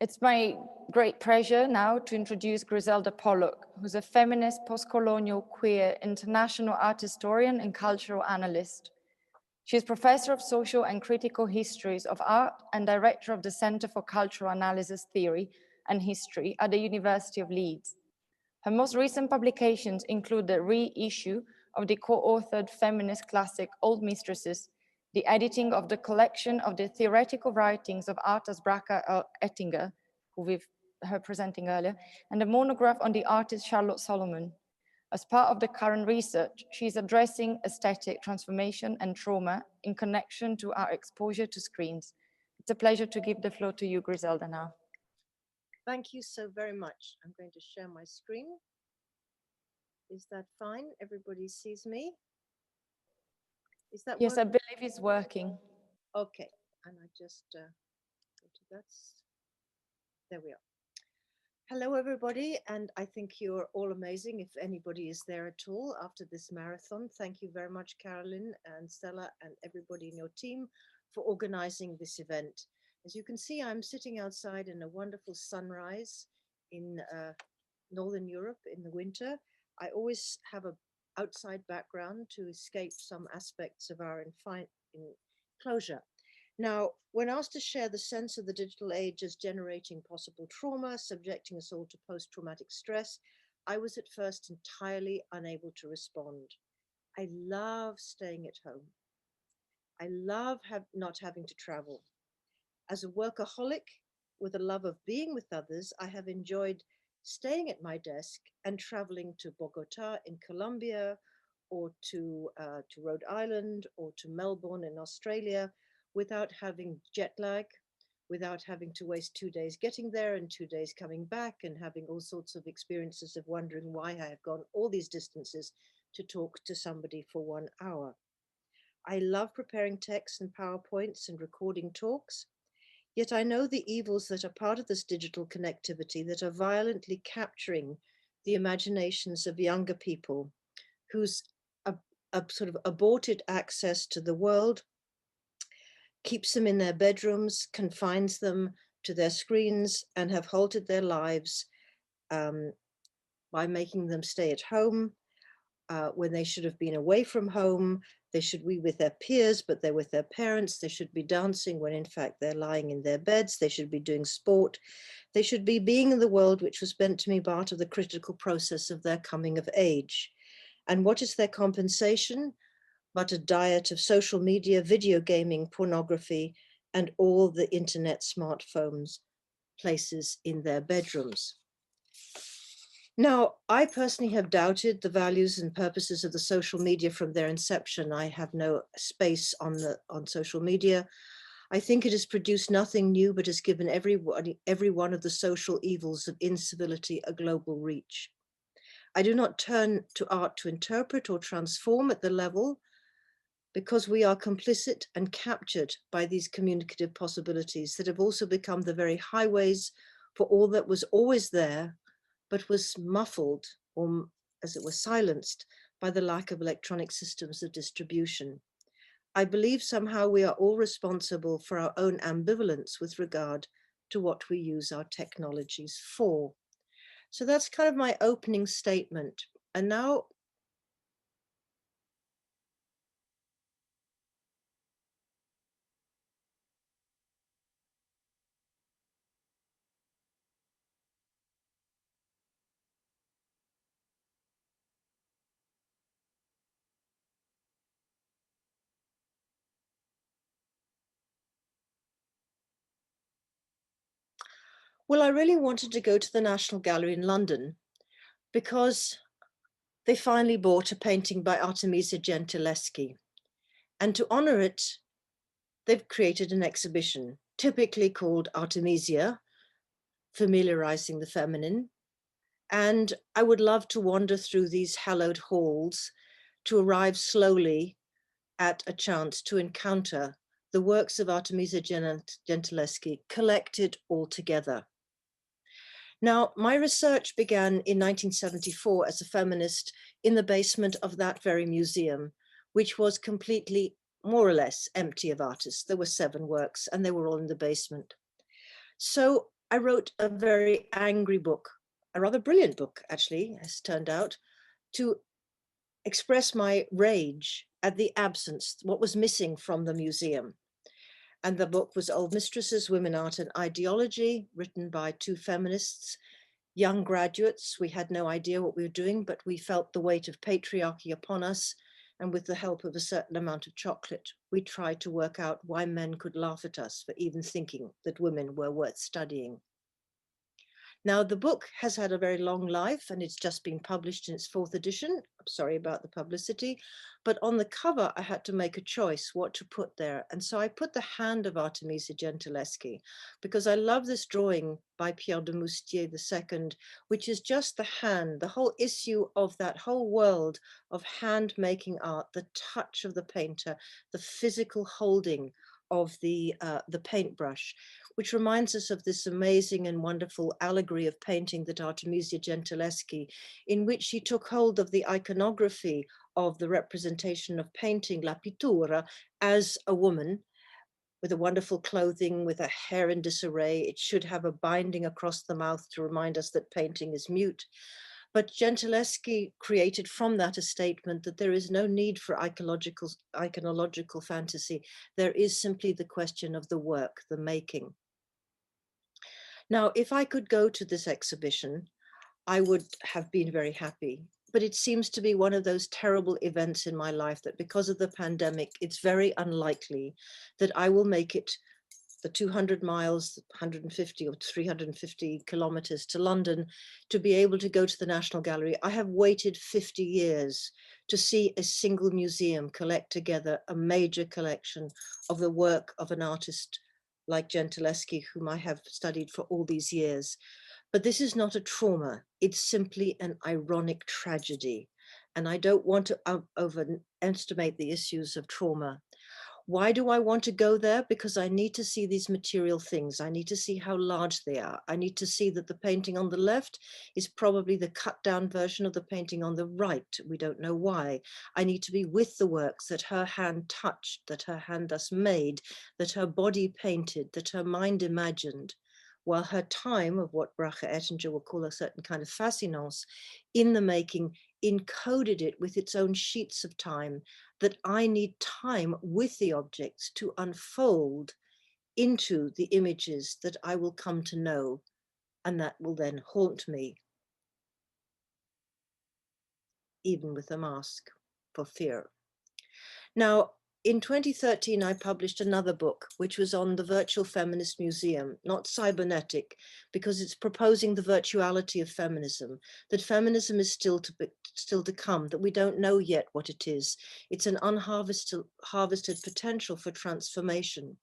It's my great pleasure now to introduce Griselda Pollock, who's a feminist, post-colonial, queer, international art historian and cultural analyst. She is professor of social and critical histories of art and director of the Center for Cultural Analysis Theory and History at the University of Leeds. Her most recent publications include the reissue of the co-authored feminist classic Old Mistresses, the editing of the collection of the theoretical writings of artist Bracha Ettinger, who we've heard presenting earlier, and a monograph on the artist Charlotte Solomon. As part of the current research, she is addressing aesthetic transformation and trauma in connection to our exposure to screens. It's a pleasure to give the floor to you, Griselda, now. Thank you so very much. I'm going to share my screen. Is that fine? Everybody sees me? Is that yes, working? I believe it's working. Okay, and I just go to that. There we are. Hello, everybody, and I think you're all amazing if anybody is there at all after this marathon. Thank you very much, Carolyn and Stella and everybody in your team for organizing this event. As you can see, I'm sitting outside in a wonderful sunrise in Northern Europe in the winter. I always have an outside background to escape some aspects of our enclosure. Now, when asked to share the sense of the digital age as generating possible trauma, subjecting us all to post-traumatic stress, I was at first entirely unable to respond. I love staying at home. I love not having to travel. As a workaholic with a love of being with others, I have enjoyed staying at my desk and traveling to Bogota in Colombia, or to Rhode Island, or to Melbourne in Australia, without having jet lag, without having to waste 2 days getting there and 2 days coming back, and having all sorts of experiences of wondering why I have gone all these distances to talk to somebody for 1 hour. I love preparing texts and PowerPoints and recording talks, yet I know the evils that are part of this digital connectivity that are violently capturing the imaginations of younger people whose a sort of aborted access to the world keeps them in their bedrooms, confines them to their screens, and have halted their lives by making them stay at home when they should have been away from home. They should be with their peers, but they're with their parents. They should be dancing when in fact they're lying in their beds. They should be doing sport. They should be being in the world which was meant to be part of the critical process of their coming of age. And what is their compensation? But a diet of social media, video gaming, pornography, and all the internet smartphones places in their bedrooms. Now, I personally have doubted the values and purposes of the social media from their inception. I have no space on social media. I think it has produced nothing new, but has given every one of the social evils of incivility a global reach. I do not turn to art to interpret or transform at the level, because we are complicit and captured by these communicative possibilities that have also become the very highways for all that was always there, but was muffled, or as it were silenced, by the lack of electronic systems of distribution. I believe somehow we are all responsible for our own ambivalence with regard to what we use our technologies for. So that's kind of my opening statement. And now, well, I really wanted to go to the National Gallery in London because they finally bought a painting by Artemisia Gentileschi. And to honor it, they've created an exhibition, typically called Artemisia, familiarizing the feminine. And I would love to wander through these hallowed halls to arrive slowly at a chance to encounter the works of Artemisia Gentileschi collected all together. Now, my research began in 1974 as a feminist in the basement of that very museum, which was completely, more or less, empty of artists. There were 7 works and they were all in the basement. So I wrote a very angry book, a rather brilliant book, actually, as turned out, to express my rage at the absence, what was missing from the museum. And the book was Old Mistresses, Women, Art and Ideology, written by two feminists, young graduates. We had no idea what we were doing, but we felt the weight of patriarchy upon us. And with the help of a certain amount of chocolate, we tried to work out why men could laugh at us for even thinking that women were worth studying. Now, the book has had a very long life and it's just been published in its fourth edition. I'm sorry about the publicity, but on the cover, I had to make a choice what to put there. And so I put the hand of Artemisia Gentileschi because I love this drawing by Pierre de Moustier II, which is just the hand, the whole issue of that whole world of hand making art, the touch of the painter, the physical holding of the paintbrush, which reminds us of this amazing and wonderful allegory of painting that Artemisia Gentileschi, in which she took hold of the iconography of the representation of painting, La Pittura, as a woman with a wonderful clothing, with her hair in disarray. It should have a binding across the mouth to remind us that painting is mute. But Gentileschi created from that a statement that there is no need for iconological fantasy. There is simply the question of the work, the making. Now, if I could go to this exhibition, I would have been very happy. But it seems to be one of those terrible events in my life that because of the pandemic, it's very unlikely that I will make it the 200 miles, 150 or 350 kilometers to London to be able to go to the National Gallery. I have waited 50 years to see a single museum collect together a major collection of the work of an artist like Gentileschi, whom I have studied for all these years. But this is not a trauma. It's simply an ironic tragedy. And I don't want to overestimate the issues of trauma. Why do I want to go there? Because I need to see these material things. I need to see how large they are. I need to see that the painting on the left is probably the cut down version of the painting on the right. We don't know why. I need to be with the works that her hand touched, that her hand thus made, that her body painted, that her mind imagined, while her time of what Brache Ettinger will call a certain kind of fascinance in the making encoded it with its own sheets of time, that I need time with the objects to unfold into the images that I will come to know and that will then haunt me, even with a mask, for fear. Now, in 2013, I published another book, which was on the Virtual Feminist Museum, not cybernetic, because it's proposing the virtuality of feminism, that feminism is still to come, that we don't know yet what it is. It's an unharvested potential for transformation.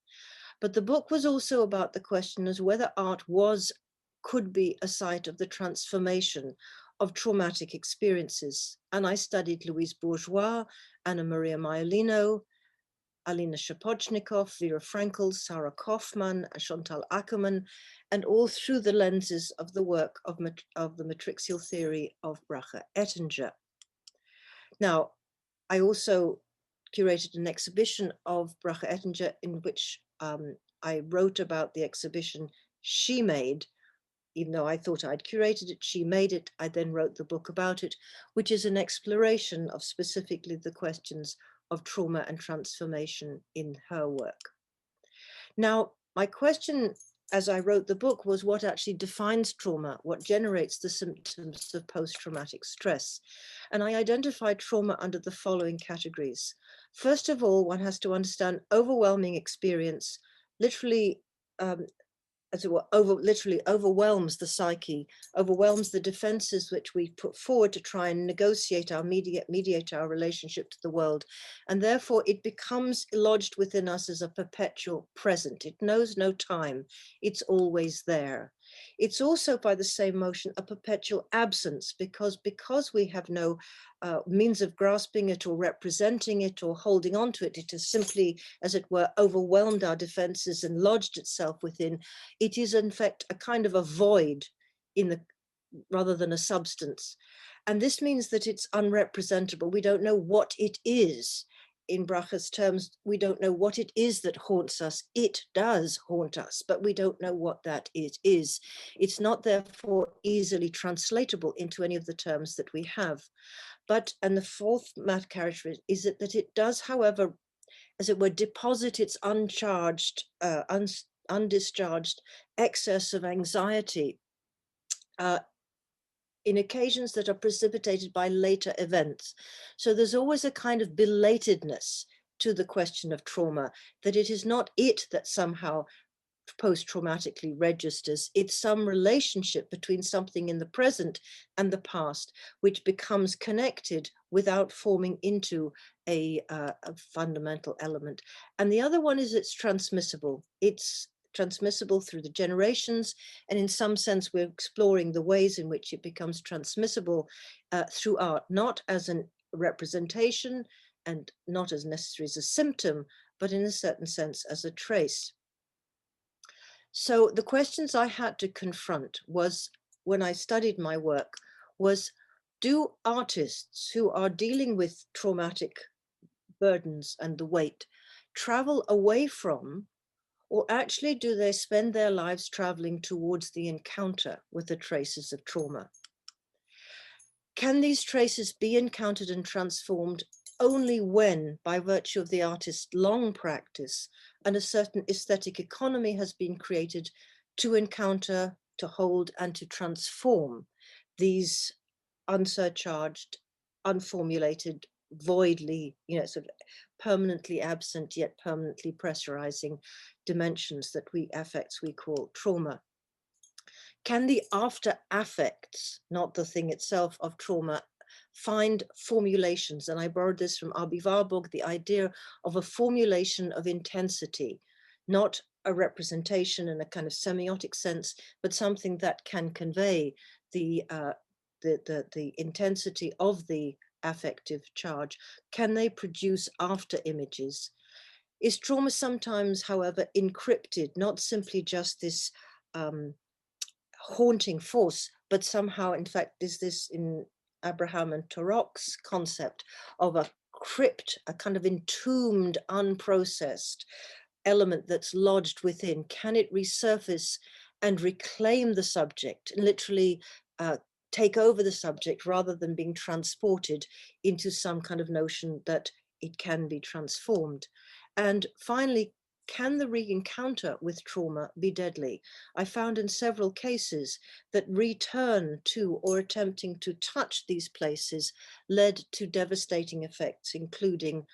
But the book was also about the question as whether art could be a site of the transformation of traumatic experiences. And I studied Louise Bourgeois, Anna Maria Maiolino, Alina Shapochnikoff, Vera Frankl, Sarah Kaufman, Chantal Ackerman, and all through the lenses of the work of the matrixial theory of Brache Ettinger. Now, I also curated an exhibition of Brache Ettinger in which I wrote about the exhibition she made. Even though I thought I'd curated it, she made it. I then wrote the book about it, which is an exploration of specifically the questions of trauma and transformation in her work. Now, my question as I wrote the book was what actually defines trauma, what generates the symptoms of post-traumatic stress. And I identified trauma under the following categories. First of all, one has to understand overwhelming experience, literally as it were, literally overwhelms the psyche, overwhelms the defenses which we put forward to try and negotiate mediate our relationship to the world. And therefore it becomes lodged within us as a perpetual present. It knows no time. It's always there. It's also by the same motion a perpetual absence because we have no means of grasping it or representing it or holding on to it. It has simply, as it were, overwhelmed our defenses and lodged itself within. It is in fact a kind of a void rather than a substance. And this means that it's unrepresentable. We don't know what it is. in Bracha's terms, we don't know what it is that haunts us. It does haunt us, but we don't know what that it is. It's not therefore easily translatable into any of the terms that we have. But, and the fourth math characteristic is that it does, however, as it were, deposit its uncharged, undischarged excess of anxiety in occasions that are precipitated by later events. So there's always a kind of belatedness to the question of trauma, that it is not it that somehow post-traumatically registers, it's some relationship between something in the present and the past, which becomes connected without forming into a fundamental element. And the other one is it's transmissible. It's transmissible through the generations, and in some sense we're exploring the ways in which it becomes transmissible through art, not as a representation and not as necessary as a symptom, but in a certain sense as a trace. So the questions I had to confront was, when I studied my work, was, do artists who are dealing with traumatic burdens and the weight travel away from, or actually do they spend their lives traveling towards the encounter with the traces of trauma? Can these traces be encountered and transformed only when, by virtue of the artist's long practice, and a certain aesthetic economy has been created to encounter, to hold, and to transform these unsurcharged, unformulated, voidly, sort of permanently absent yet permanently pressurizing dimensions that affects we call trauma? Can the after affects, not the thing itself, of trauma find formulations? And I borrowed this from Abi Warburg, the idea of a formulation of intensity, not a representation in a kind of semiotic sense, but something that can convey the intensity of the affective charge. Can they produce after images? Is trauma sometimes, however, encrypted, not simply just this haunting force, but somehow, in fact, is this in Abraham and Torok's concept of a crypt, a kind of entombed, unprocessed element that's lodged within? Can it resurface and reclaim the subject, literally take over the subject, rather than being transported into some kind of notion that it can be transformed? And finally, can the re-encounter with trauma be deadly? I found in several cases that return to or attempting to touch these places led to devastating effects, including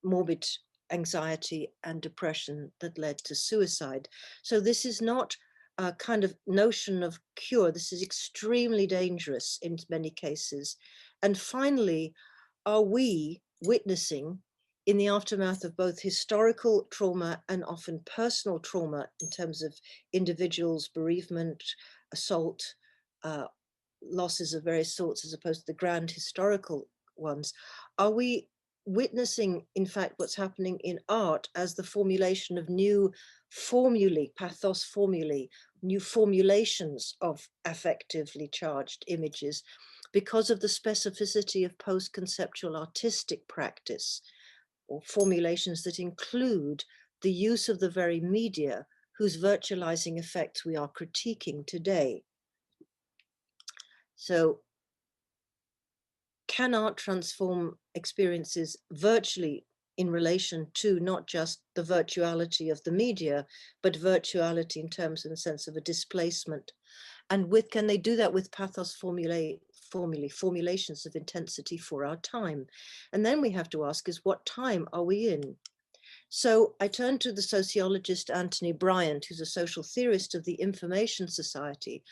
morbid anxiety and depression that led to suicide. So this is not a kind of notion of cure. This is extremely dangerous in many cases. And finally, are we witnessing, in the aftermath of both historical trauma and often personal trauma in terms of individuals, bereavement, assault, losses of various sorts, as opposed to the grand historical ones, are we witnessing, in fact, what's happening in art as the formulation of new formulae, pathos formulae, new formulations of affectively charged images, because of the specificity of post-conceptual artistic practice, or formulations that include the use of the very media whose virtualizing effects we are critiquing today? So can art transform experiences virtually in relation to not just the virtuality of the media, but virtuality in terms and sense of a displacement? And can they do that with pathos formulations of intensity for our time? And then we have to ask is, what time are we in? So I turned to the sociologist Anthony Bryant, who's a social theorist of the Information Society,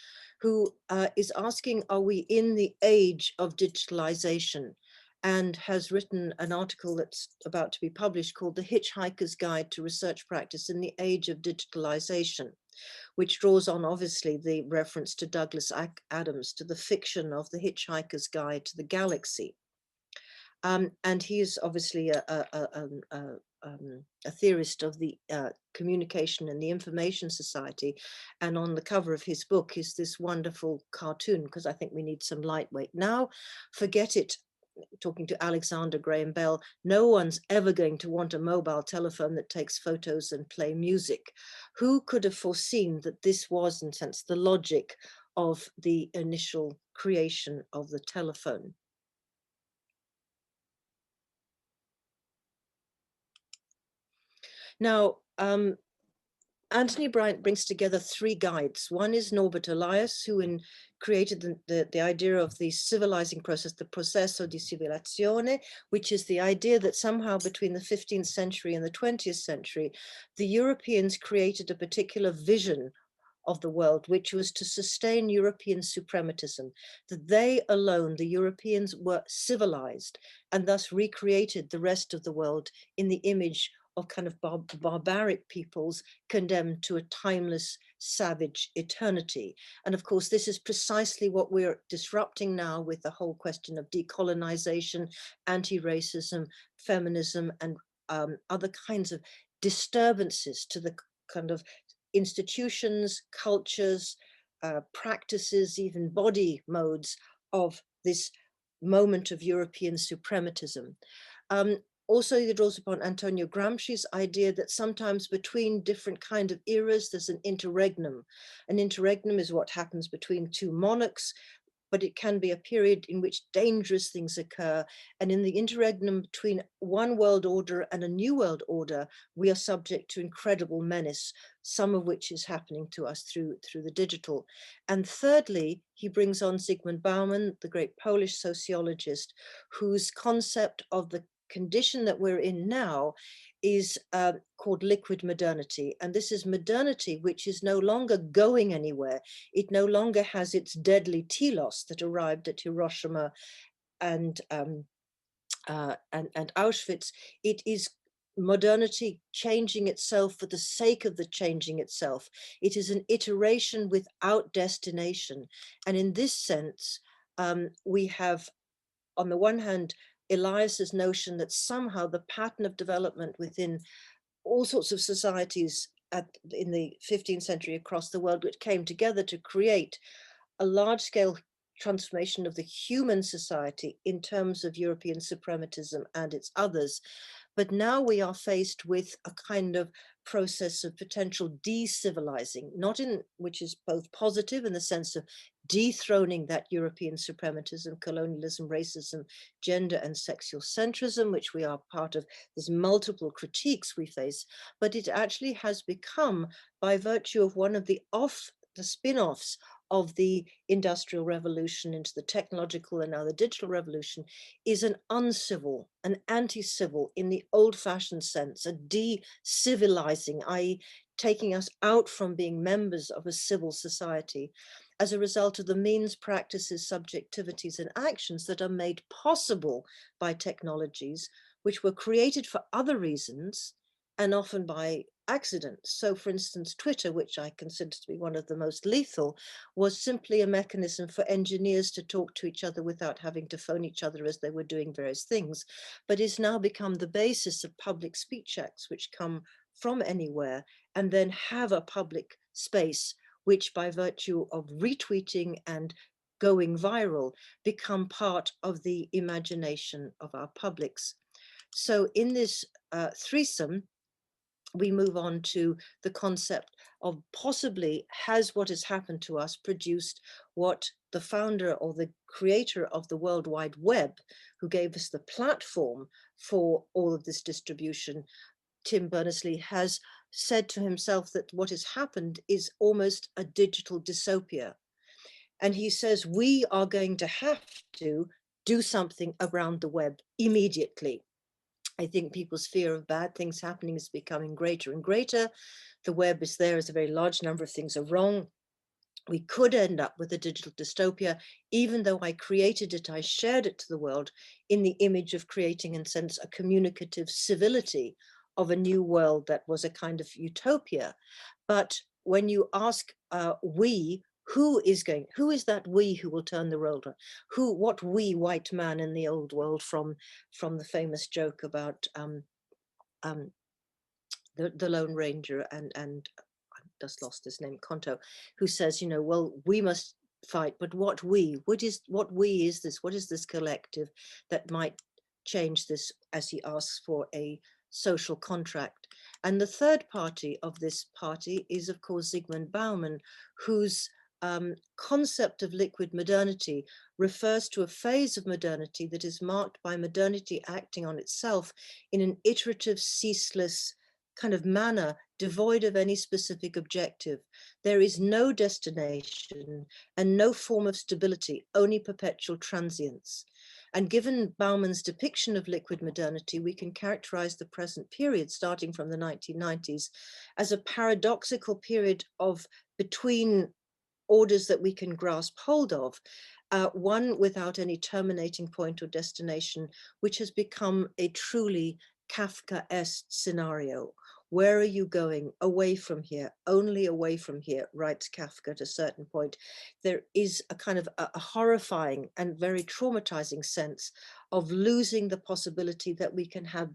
who is asking, are we in the age of digitalization? And has written an article that's about to be published called The Hitchhiker's Guide to Research Practice in the Age of Digitalization, which draws on, obviously, the reference to Douglas Adams, to the fiction of The Hitchhiker's Guide to the Galaxy. And he is obviously a theorist of the communication and the Information Society. And on the cover of his book is this wonderful cartoon, because I think we need some lightweight. Now, forget it. talking to Alexander Graham Bell, no one's ever going to want a mobile telephone that takes photos and play music. Who could have foreseen that this was, in a sense, the logic of the initial creation of the telephone? Now, Anthony Bryant brings together three guides. One is Norbert Elias, who created the idea of the civilizing process, the processo di civilazione, which is the idea that somehow between the 15th century and the 20th century, the Europeans created a particular vision of the world, which was to sustain European suprematism, that they alone, the Europeans, were civilized and thus recreated the rest of the world in the image of kind of barbaric peoples condemned to a timeless, savage eternity. And of course, this is precisely what we're disrupting now with the whole question of decolonization, anti-racism, feminism, and other kinds of disturbances to the kind of institutions, cultures, practices, even body modes of this moment of European suprematism. Also, he draws upon Antonio Gramsci's idea that sometimes between different kind of eras, there's an interregnum. An interregnum is what happens between two monarchs, but it can be a period in which dangerous things occur. And in the interregnum between one world order and a new world order, we are subject to incredible menace, some of which is happening to us through the digital. And thirdly, he brings on Zygmunt Bauman, the great Polish sociologist, whose concept of the condition that we're in now is called liquid modernity. And this is modernity which is no longer going anywhere. It no longer has its deadly telos that arrived at Hiroshima and Auschwitz. It is modernity changing itself for the sake of the changing itself. It is an iteration without destination. And in this sense, we have, on the one hand, Elias's notion that somehow the pattern of development within all sorts of societies in the 15th century across the world, which came together to create a large-scale transformation of the human society in terms of European suprematism and its others. But now we are faced with a kind of process of potential de-civilizing, which is both positive in the sense of dethroning that European suprematism, colonialism, racism, gender and sexual centrism, which we are part of. There's multiple critiques we face, but it actually has become, by virtue of one of the spin-offs of the industrial revolution into the technological and now the digital revolution, is an uncivil, an anti-civil in the old-fashioned sense, a de-civilizing, i.e. taking us out from being members of a civil society as a result of the means, practices, subjectivities, and actions that are made possible by technologies which were created for other reasons and often by accident. So for instance, Twitter, which I consider to be one of the most lethal, was simply a mechanism for engineers to talk to each other without having to phone each other as they were doing various things, but is now become the basis of public speech acts which come from anywhere and then have a public space which by virtue of retweeting and going viral become part of the imagination of our publics. So in this threesome, we move on to the concept of possibly has what has happened to us produced what the founder or the creator of the World Wide Web, who gave us the platform for all of this distribution, Tim Berners-Lee, has said to himself that what has happened is almost a digital dystopia. And he says we are going to have to do something around the web immediately. I think people's fear of bad things happening is becoming greater and greater. The web is there as a very large number of things are wrong. We could end up with a digital dystopia, even though I created it, I shared it to the world in the image of creating, in a sense, a communicative civility of a new world that was a kind of utopia. But when you ask who is that we who will turn the world around? What we white man in the old world from the famous joke about the Lone Ranger and I just lost his name, Conto, who says, you know, well, we must fight, but what is this? What is this collective that might change this, as he asks for a social contract? And the third party of this party is, of course, Zygmunt Bauman, whose concept of liquid modernity refers to a phase of modernity that is marked by modernity acting on itself in an iterative, ceaseless kind of manner, devoid of any specific objective. There is no destination and no form of stability, only perpetual transience. And given Bauman's depiction of liquid modernity, we can characterize the present period, starting from the 1990s, as a paradoxical period of between orders that we can grasp hold of, one without any terminating point or destination, which has become a truly Kafkaesque scenario. Where are you going? Away from here, only away from here, writes Kafka at a certain point. There is a kind of a horrifying and very traumatizing sense of losing the possibility that we can have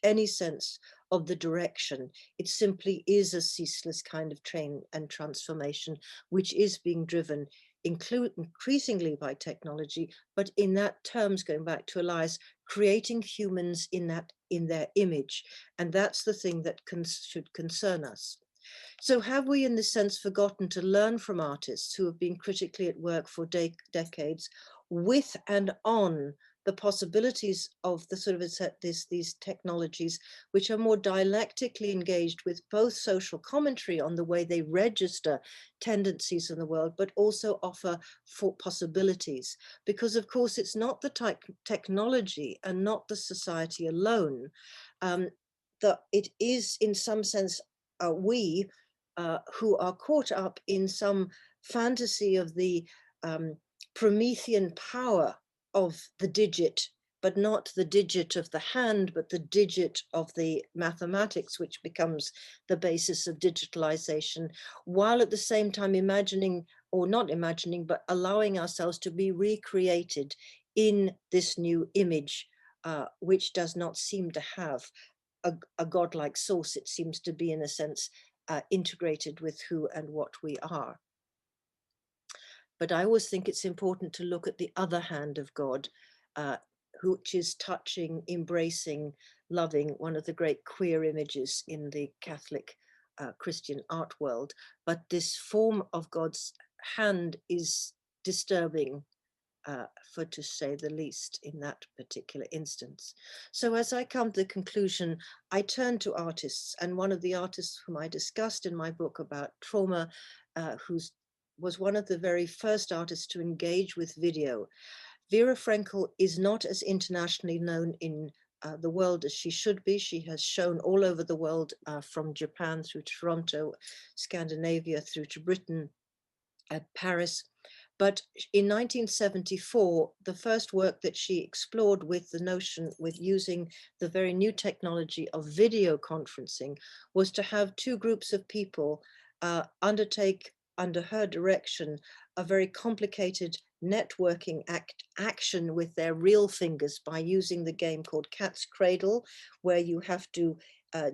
any sense of the direction. It simply is a ceaseless kind of train and transformation, which is being driven increasingly by technology, but in that terms, going back to Elias, creating humans in their image. And that's the thing that should concern us. So have we, in this sense, forgotten to learn from artists who have been critically at work for decades with and on the possibilities of the sort of these technologies, which are more dialectically engaged with both social commentary on the way they register tendencies in the world, but also offer for possibilities? Because of course, it's not the technology and not the society alone. That it is in some sense we who are caught up in some fantasy of the Promethean power of the digit, but not the digit of the hand, but the digit of the mathematics, which becomes the basis of digitalization, while at the same time imagining, or not imagining, but allowing ourselves to be recreated in this new image, which does not seem to have a godlike source. It seems to be, in a sense, integrated with who and what we are. But I always think it's important to look at the other hand of God, which is touching, embracing, loving, one of the great queer images in the Catholic Christian art world. But this form of God's hand is disturbing, for to say the least, in that particular instance. So as I come to the conclusion, I turn to artists, and one of the artists whom I discussed in my book about trauma, was one of the very first artists to engage with video. Vera Frenkel is not as internationally known in the world as she should be. She has shown all over the world, from Japan through Toronto, Scandinavia, through to Britain, at Paris. But in 1974, the first work that she explored with the notion, with using the very new technology of video conferencing, was to have two groups of people undertake, under her direction, a very complicated networking action with their real fingers by using the game called Cat's Cradle, where you have to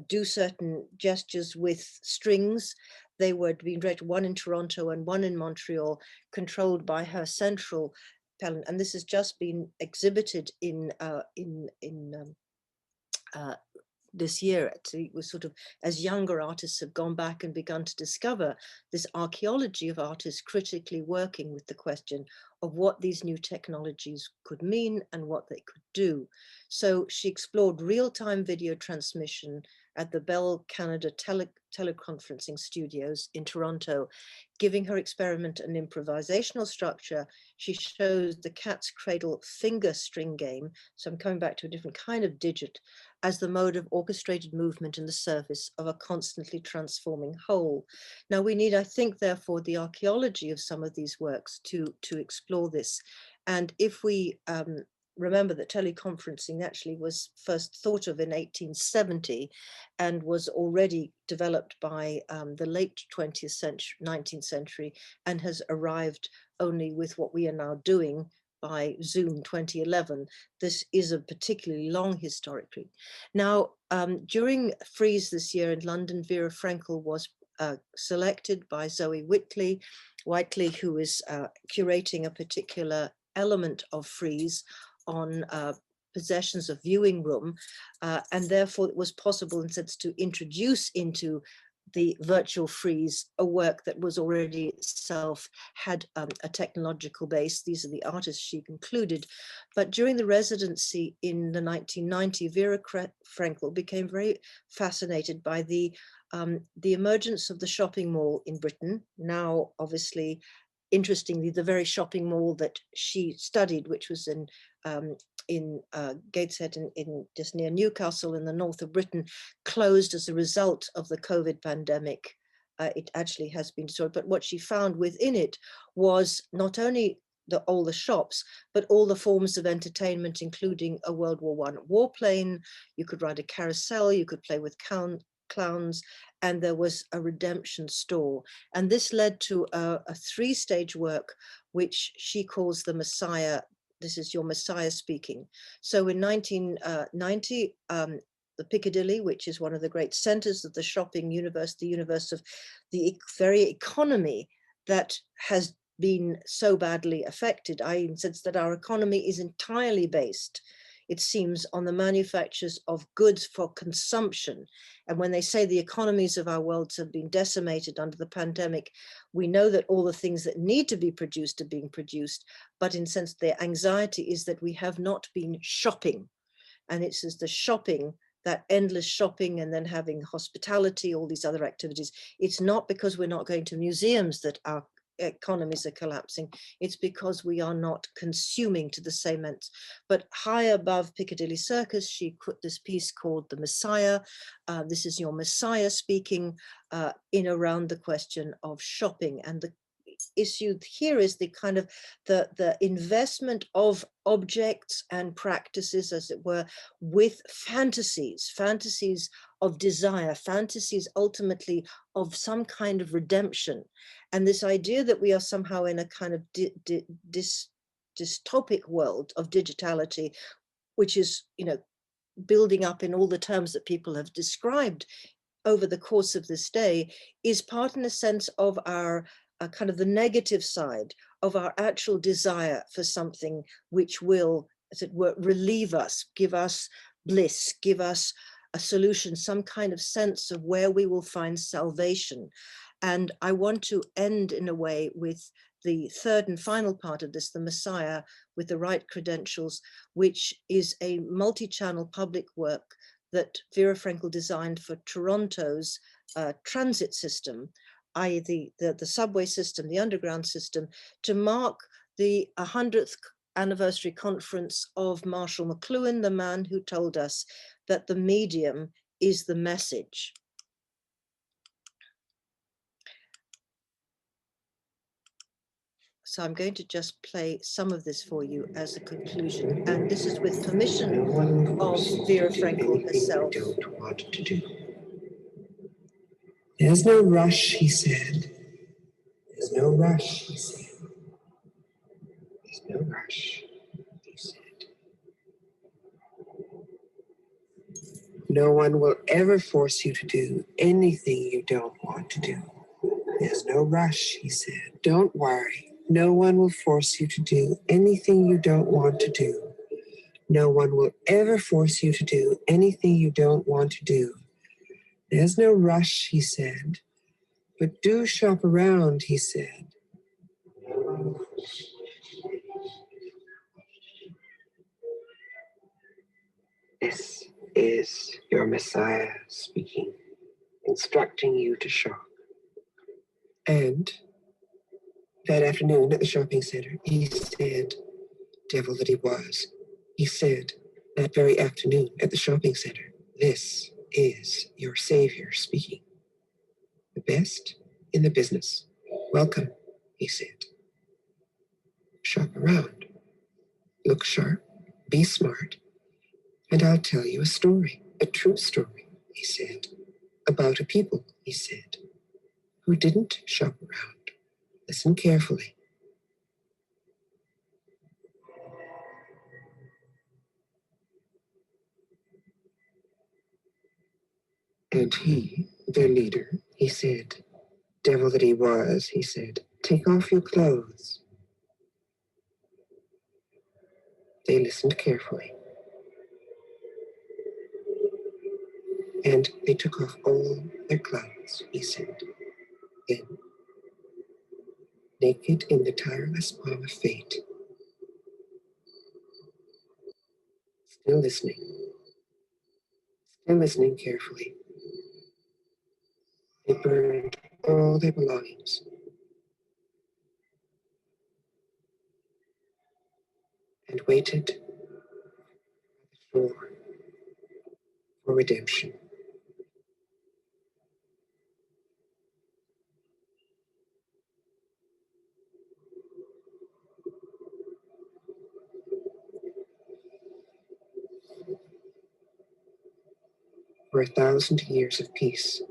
do certain gestures with strings. They were being directed, one in Toronto and one in Montreal, controlled by her central talent. And this has just been exhibited in this year. It was sort of, as younger artists have gone back and begun to discover this archaeology of artists critically working with the question of what these new technologies could mean and what they could do. So she explored real-time video transmission at the Bell Canada teleconferencing studios in Toronto. Giving her experiment an improvisational structure, she shows the Cat's Cradle finger string game, so I'm coming back to a different kind of digit, as the mode of orchestrated movement in the service of a constantly transforming whole. Now we need, I think, therefore, the archaeology of some of these works to explore this. And if we remember that teleconferencing actually was first thought of in 1870 and was already developed by the late 20th century, 19th century, and has arrived only with what we are now doing by Zoom 2011. This is a particularly long historically. Now, during Frieze this year in London, Vera Frenkel was selected by Zoe Whitley Whiteley, who is curating a particular element of frieze on possessions of viewing room, and therefore it was possible, in a sense, to introduce into the virtual frieze a work that was already itself had a technological base. These are the artists she concluded. But during the residency in the 1990s, Vera Frankel became very fascinated by the emergence of the shopping mall in Britain. Now, obviously, interestingly, the very shopping mall that she studied, which was in Gateshead, in just near Newcastle in the north of Britain, closed as a result of the COVID pandemic. It actually has been destroyed, but what she found within it was not only all the shops, but all the forms of entertainment, including a World War I warplane. You could ride a carousel, you could play with clowns, and there was a redemption store. And this led to a three-stage work, which she calls the Messiah. This is your Messiah speaking. So in 1990, the Piccadilly, which is one of the great centers of the shopping universe, the universe of the very economy that has been so badly affected. I insist that our economy is entirely based, it seems, on the manufactures of goods for consumption. And when they say the economies of our worlds have been decimated under the pandemic, we know that all the things that need to be produced are being produced, but in a sense, the anxiety is that we have not been shopping. And it's as the shopping, that endless shopping, and then having hospitality, all these other activities. It's not because we're not going to museums that our economies are collapsing. It's because we are not consuming to the same extent. But high above Piccadilly Circus, she put this piece called The Messiah. This is your Messiah speaking in around the question of shopping. And the issue here is the kind of the investment of objects and practices, as it were, with fantasies of desire, fantasies ultimately of some kind of redemption. And this idea that we are somehow in a kind of dystopic world of digitality, which is, you know, building up in all the terms that people have described over the course of this day, is part, in a sense, of our kind of the negative side of our actual desire for something which will, as it were, relieve us, give us bliss, give us a solution, some kind of sense of where we will find salvation. And I want to end in a way with the third and final part of this, the Messiah with the right credentials, which is a multi-channel public work that Vera Frankel designed for Toronto's transit system, i.e. the subway system, the underground system, to mark the 100th anniversary conference of Marshall McLuhan, the man who told us that the medium is the message. So I'm going to just play some of this for you as a conclusion. And this is with permission of Vera Frankel herself. Don't want to do. There's no rush, he said. There's no rush, he said. There's no rush, he said. No one will ever force you to do anything you don't want to do. There's no rush, he said. Don't worry. No one will force you to do anything you don't want to do. No one will ever force you to do anything you don't want to do. There's no rush, he said. But do shop around, he said. This is your Messiah speaking, instructing you to shop. And that afternoon at the shopping center, he said, devil that he was, he said that very afternoon at the shopping center, this is your Savior speaking. The best in the business. Welcome, he said. Shop around. Look sharp. Be smart. And I'll tell you a story, a true story, he said. About a people, he said, who didn't shop around. Listen carefully. And he, their leader, he said, devil that he was, he said, Take off your clothes. They listened carefully. And they took off all their clothes, he said. Then, naked in the tireless palm of fate, still listening carefully, they burned all their belongings and waited at the shore for redemption. For 1,000 years of peace,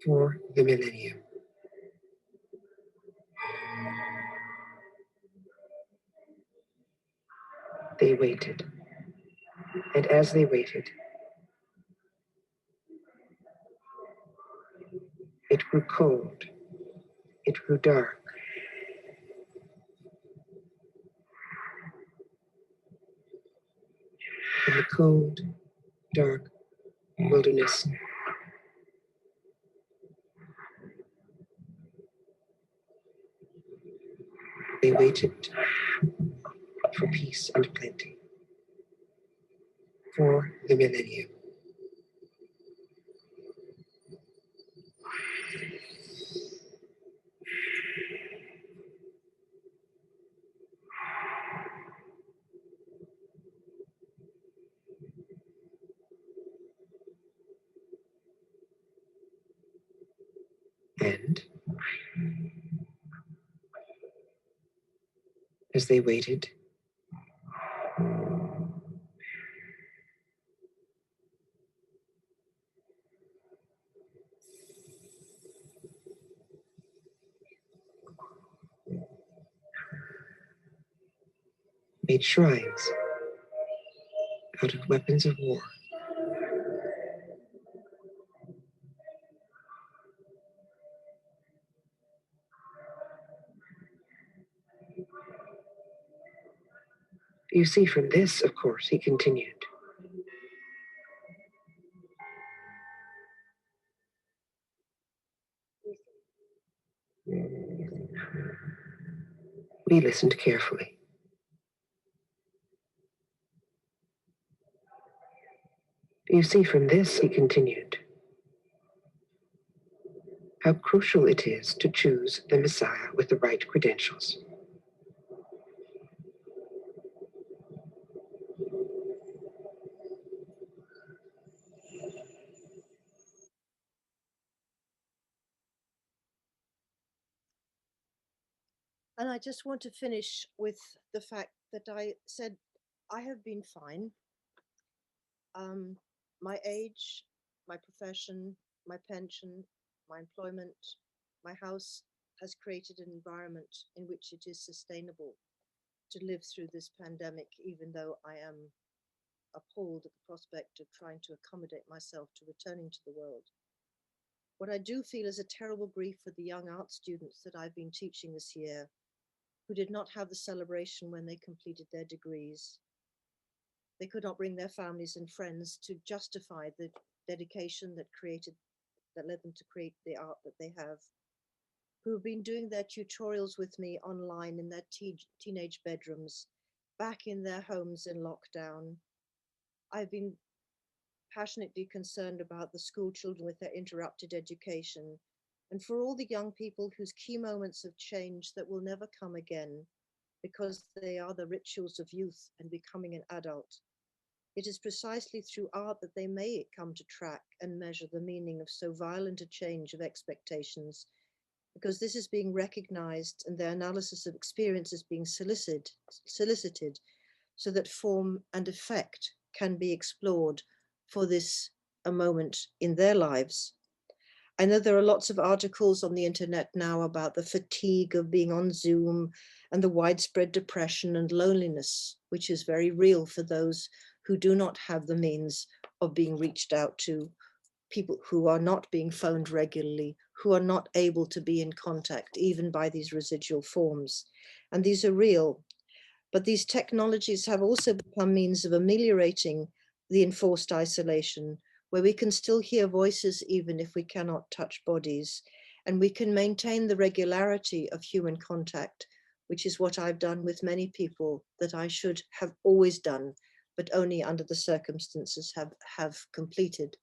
for the millennium. They waited, and as they waited, it grew cold, it grew dark. In the cold, dark wilderness, they waited for peace and plenty, for the millennium. And as they waited, made shrines out of weapons of war. You see, from this, of course, he continued, we listened carefully. You see, from this, he continued, how crucial it is to choose the Messiah with the right credentials. And I just want to finish with the fact that I said, I have been fine. My age, my profession, my pension, my employment, my house has created an environment in which it is sustainable to live through this pandemic, even though I am appalled at the prospect of trying to accommodate myself to returning to the world. What I do feel is a terrible grief for the young art students that I've been teaching this year, who did not have the celebration when they completed their degrees. They could not bring their families and friends to justify the dedication that led them to create the art that they have, who have been doing their tutorials with me online in their teenage bedrooms, back in their homes in lockdown. I've been passionately concerned about the school children with their interrupted education, and for all the young people whose key moments of change that will never come again, because they are the rituals of youth and becoming an adult. It is precisely through art that they may come to track and measure the meaning of so violent a change of expectations, because this is being recognized and their analysis of experience is being solicited so that form and effect can be explored for this a moment in their lives. I know there are lots of articles on the internet now about the fatigue of being on Zoom and the widespread depression and loneliness, which is very real for those who do not have the means of being reached out to people who are not being phoned regularly, who are not able to be in contact, even by these residual forms. And these are real. But these technologies have also become means of ameliorating the enforced isolation, where we can still hear voices even if we cannot touch bodies. And we can maintain the regularity of human contact, which is what I've done with many people that I should have always done, but only under the circumstances have completed.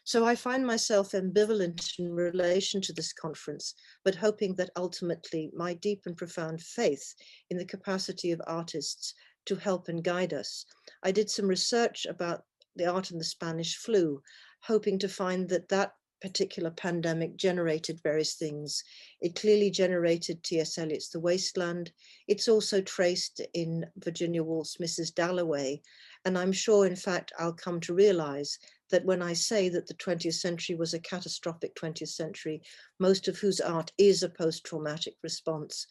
So I find myself ambivalent in relation to this conference, but hoping that ultimately my deep and profound faith in the capacity of artists to help and guide us. I did some research about the art in the Spanish flu, hoping to find that that particular pandemic generated various things. It clearly generated T.S. Eliot's The Wasteland. It's also traced in Virginia Woolf's Mrs. Dalloway. And I'm sure, in fact, I'll come to realize that when I say that the 20th century was a catastrophic 20th century, most of whose art is a post-traumatic response,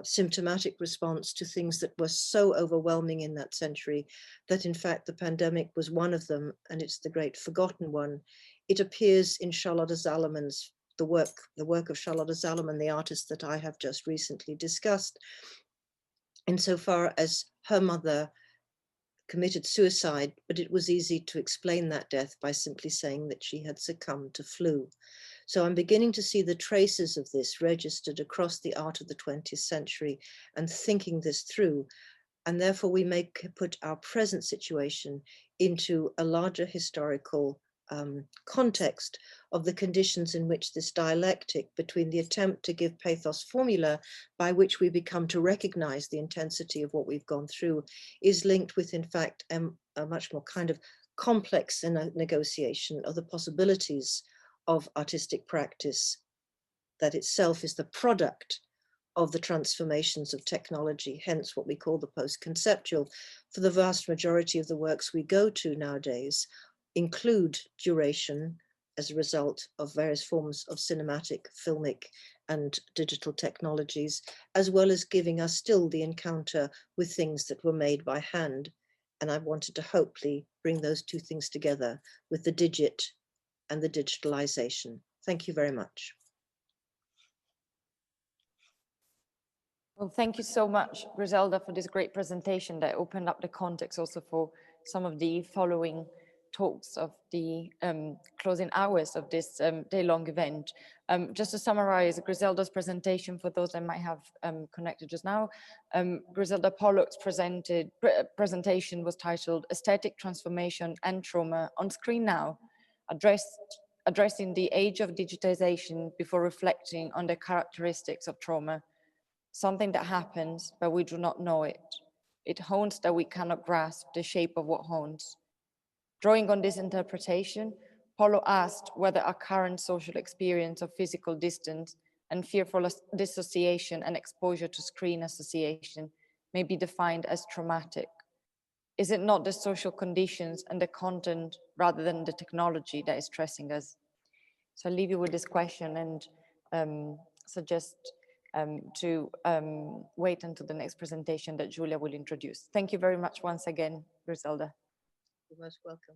symptomatic response to things that were so overwhelming in that century, that in fact the pandemic was one of them, and it's the great forgotten one. It appears in Charlotte Zalomann's, the work of Charlotte Zalomann, the artist that I have just recently discussed, insofar as her mother committed suicide, but it was easy to explain that death by simply saying that she had succumbed to flu. So I'm beginning to see the traces of this registered across the art of the 20th century and thinking this through. And therefore we may put our present situation into a larger historical context of the conditions in which this dialectic between the attempt to give pathos formula by which we become to recognize the intensity of what we've gone through is linked with, in fact, a much more kind of complex negotiation of the possibilities of artistic practice that itself is the product of the transformations of technology, hence what we call the post-conceptual. For the vast majority of the works we go to nowadays include duration as a result of various forms of cinematic, filmic, and digital technologies, as well as giving us still the encounter with things that were made by hand. And I wanted to hopefully bring those two things together with the digit and the digitalization. Thank you very much. Well, thank you so much, Griselda, for this great presentation that opened up the context also for some of the following talks of the closing hours of this day-long event. Just to summarize Griselda's presentation for those that might have connected just now, Griselda Pollock's presentation was titled Aesthetic Transformation and Trauma on Screen Now, addressing the age of digitization before reflecting on the characteristics of trauma. Something that happens, but we do not know it. It haunts that we cannot grasp the shape of what haunts. Drawing on this interpretation, Pollock asked whether our current social experience of physical distance and fearful dissociation and exposure to screen association may be defined as traumatic. Is it not the social conditions and the content rather than the technology that is stressing us? So I'll leave you with this question and suggest to wait until the next presentation that Julia will introduce. Thank you very much once again, Griselda. You're most welcome.